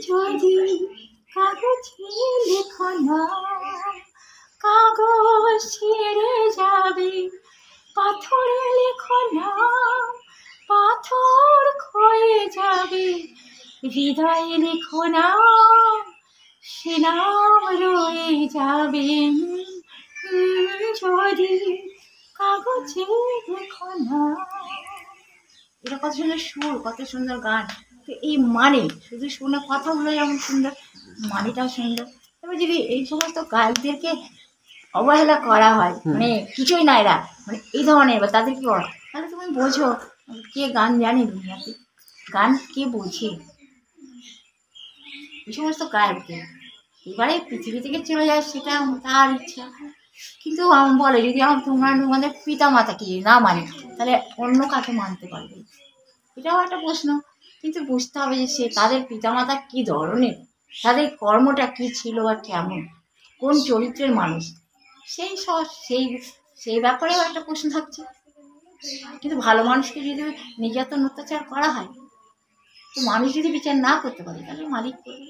যদি কাগজে লেখো না, কাগজ ছেড়ে যাবে, পাথরে লেখো না, পাথর ক্ষয়ে যাবে, হৃদয়ে লেখো না, সে নাম রয়ে যাবে। যদি কাগজে লেখো না। এটা কত সুন্দর সুর, কত সুন্দর গান। তো এই মানে শুধু শুনে কথাগুলো যেমন সুন্দর, মানেটাও সুন্দর। তবে যদি এই সমস্ত গায়কদেরকে অবহেলা করা হয়, মানে কিছুই না এরা, মানে এই ধরনের বা তাদের কি করা, তাহলে তুমি বোঝো কে গান জানে দুনিয়াতে, গান কে বোঝে। এই সমস্ত গায়ককে এবারে পৃথিবী থেকে চলে যায় সেটা তার ইচ্ছা, কিন্তু বলে যদি তোমরা তোমাদের পিতা মাতাকে না মানে তাহলে অন্য কাকে মানতে পারবে, এটাও একটা প্রশ্ন। কিন্তু বুঝতে হবে যে সে তাদের পিতামাতা কী ধরনের, তাদের কর্মটা কী ছিল আর কেমন, কোন চরিত্রের মানুষ, সেই সেই সেই ব্যাপারেও একটা প্রশ্ন থাকছে। কিন্তু ভালো মানুষকে যদি নির্যাতন অত্যাচার করা হয়, তো মানুষ যদি বিচার না করতে পারে তাহলে মালিক করবে।